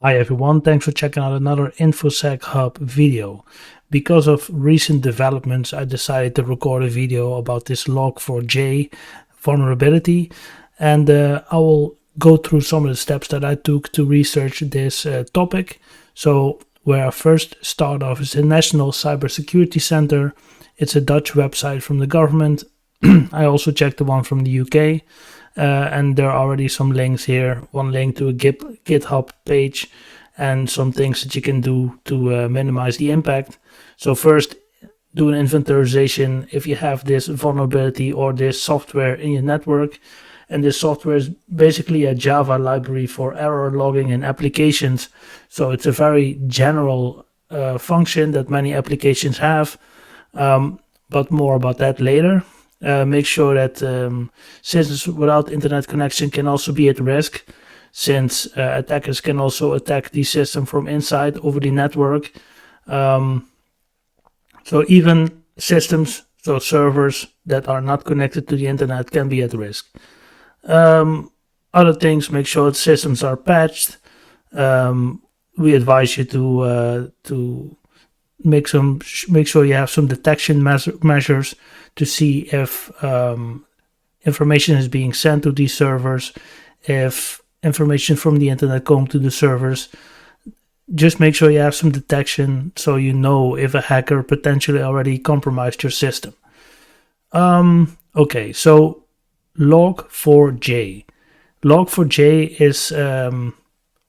Hi everyone, thanks for checking out another InfoSec Hub video. Because of recent developments, I decided to record a video about this LOG4J vulnerability, and I will go through some of the steps that I took to research this topic. So where I first start off is the National Cybersecurity Center. It's a Dutch website from the government. I also checked the one from the UK. And there are already some links here. One link to a GitHub page and some things that you can do to minimize the impact. So first, do an inventarization if you have this vulnerability or this software in your network. And this software is basically a Java library for error logging in applications. So it's a very general function that many applications have, but more about that later. Make sure that systems without internet connection can also be at risk, since attackers can also attack the system from inside over the network. So even systems, so servers that are not connected to the internet, can be at risk. Other things, make sure that systems are patched. We advise you to make sure you have some detection measures to see if information is being sent to these servers, if information from the internet comes to the servers. Just make sure you have some detection so you know if a hacker potentially already compromised your system. Okay, so Log4J. Log4J is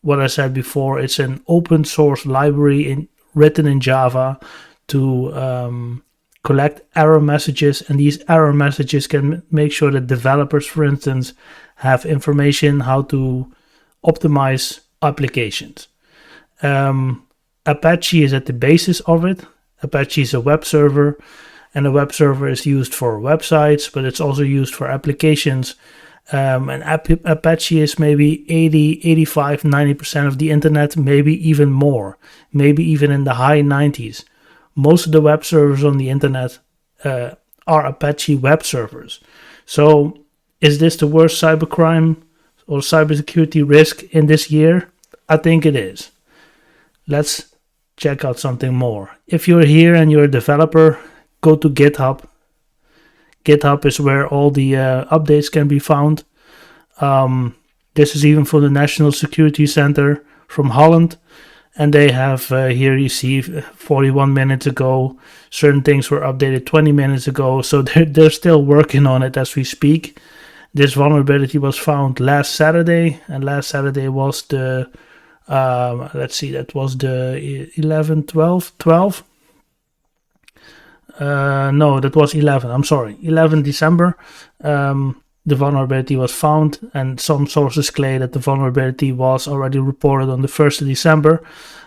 what I said before. It's an open source library written in Java to collect error messages, and these error messages can make sure that developers, for instance, have information how to optimize applications. Apache is at the basis of it. Apache is a web server, and a web server is used for websites, but it's also used for applications. And Apache is maybe 80, 85, 90% of the internet, maybe even more, maybe even in the high 90s. Most of the web servers on the internet are Apache web servers. So is this the worst cybercrime or cybersecurity risk in this year? I think it is. Let's check out something more. If you're here and you're a developer, go to GitHub. GitHub is where all the updates can be found. This is even for the National Security Center from Holland. And they have, here you see, 41 minutes ago, certain things were updated 20 minutes ago. So they're still working on it as we speak. This vulnerability was found last Saturday. And last Saturday was the, let's see, that was the 12? No, that was 11. I'm sorry, 11 December. The vulnerability was found, and some sources claim that the vulnerability was already reported on the 1st of December.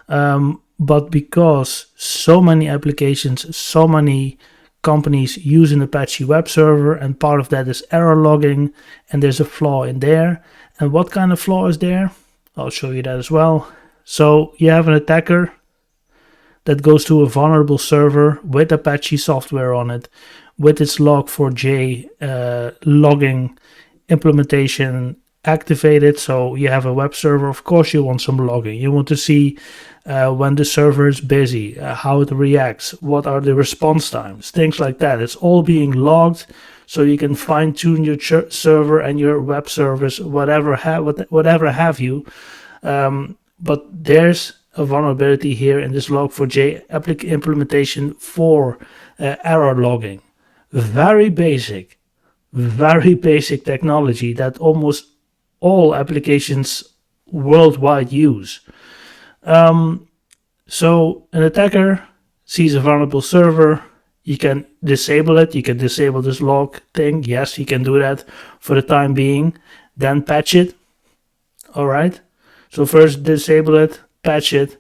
But because so many applications, so many companies use an Apache web server, and part of that is error logging, and there's a flaw in there. And what kind of flaw is there? I'll show you that as well. So you have an attacker that goes to a vulnerable server with Apache software on it, with its Log4J logging implementation activated. So you have a web server, of course you want some logging. You want to see when the server is busy, how it reacts, what are the response times, things like that. It's all being logged, so you can fine tune your server and your web service, whatever have you. But there's a vulnerability here in this Log4j implementation for error logging. Very basic technology that almost all applications worldwide use. So an attacker sees a vulnerable server. You can disable it. You can disable this log thing. Yes, you can do that for the time being. Then patch it. All right. So first disable it, patch it.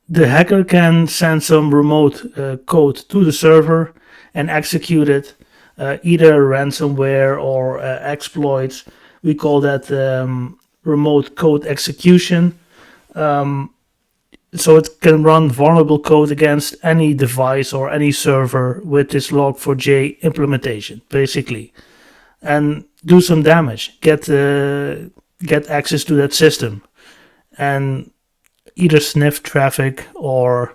The hacker can send some remote code to the server and execute it, either ransomware or exploits. We call that remote code execution. So it can run vulnerable code against any device or any server with this Log4j implementation, basically, and do some damage. Get get access to that system and either sniff traffic or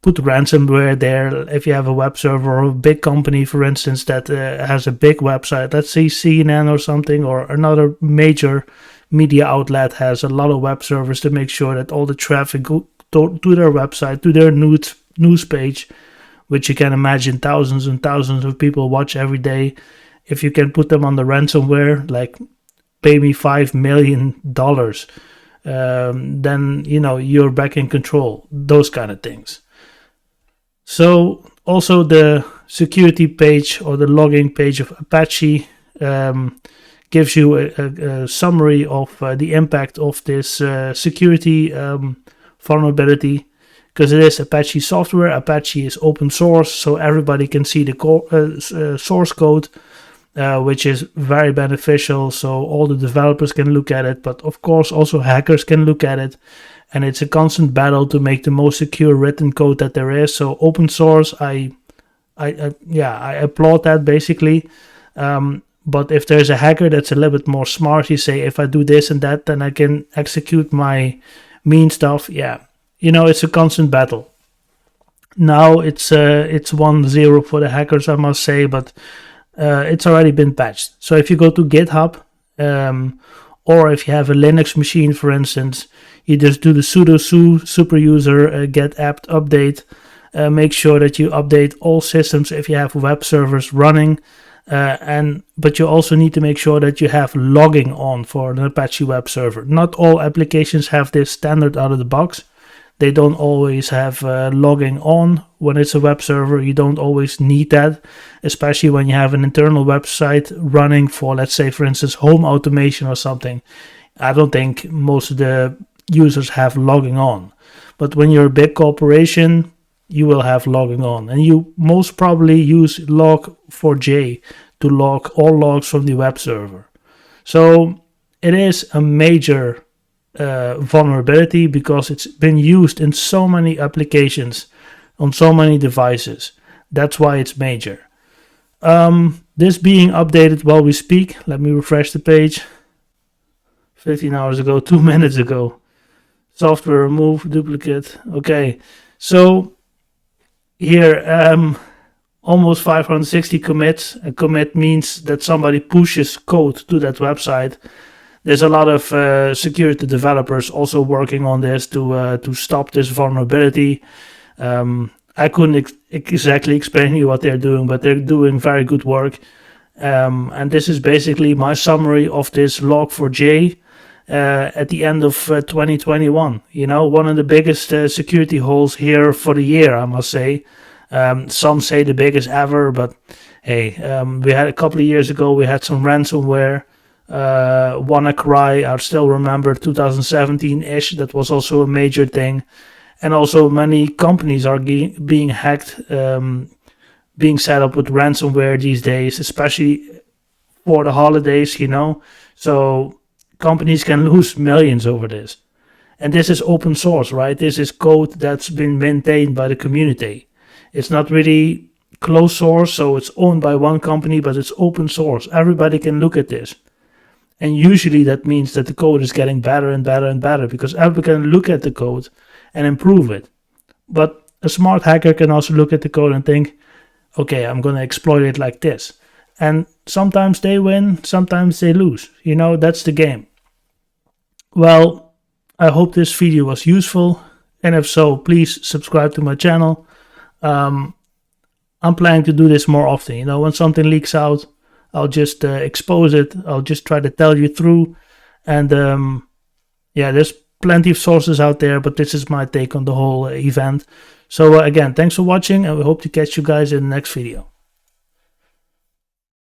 put ransomware there. If you have a web server or a big company, for instance, that has a big website, let's say CNN or something, or another major media outlet has a lot of web servers, to make sure that all the traffic go to their website, to their news page, which you can imagine thousands and thousands of people watch every day. If you can put them on the ransomware, like pay me $5 million, then you're back in control. Those kind of things. So also the security page or the logging page of Apache gives you a summary of the impact of this security vulnerability, because it is Apache software. Apache is open source, so everybody can see the source code, which is very beneficial. So all the developers can look at it, but of course also hackers can look at it. And it's a constant battle to make the most secure written code that there is. So open source, I applaud that basically. But if there's a hacker that's a little bit more smart, you say, if I do this and that, then I can execute my mean stuff. Yeah, it's a constant battle. Now it's 1-0 for the hackers, I must say, but it's already been patched. So if you go to GitHub, or if you have a Linux machine, for instance, you just do the sudo su super user get apt update. Make sure that you update all systems if you have web servers running. But you also need to make sure that you have logging on for an Apache web server. Not all applications have this standard out of the box. They don't always have logging on when it's a web server. You don't always need that, especially when you have an internal website running for, let's say, for instance, home automation or something. I don't think most of the users have logging on. But when you're a big corporation, you will have logging on. And you most probably use LOG4J to log all logs from the web server. So it is a major vulnerability, because it's been used in so many applications on so many devices. That's why it's major. This being updated while we speak. Let me refresh the page. 15 hours ago, 2 minutes ago. Software remove duplicate. Okay, so here almost 560 commits. A commit means that somebody pushes code to that website. There's a lot of security developers also working on this to stop this vulnerability. I couldn't exactly explain to you what they're doing, but they're doing very good work. And this is basically my summary of this Log4j at the end of 2021. One of the biggest security holes here for the year, I must say. Some say the biggest ever, but hey, we had a couple of years ago, we had some ransomware. WannaCry, I still remember 2017-ish, that was also a major thing. And also many companies are being hacked, being set up with ransomware these days, especially for the holidays, So companies can lose millions over this. And this is open source, right? This is code that's been maintained by the community. It's not really closed source, so it's owned by one company, but it's open source. Everybody can look at this. And usually that means that the code is getting better and better and better, because everyone can look at the code and improve it. But a smart hacker can also look at the code and think, okay, I'm going to exploit it like this. And sometimes they win, sometimes they lose. That's the game. Well, I hope this video was useful. And if so, please subscribe to my channel. I'm planning to do this more often. When something leaks out, I'll just expose it. I'll just try to tell you through. And there's plenty of sources out there, but this is my take on the whole event. So again, thanks for watching, and we hope to catch you guys in the next video.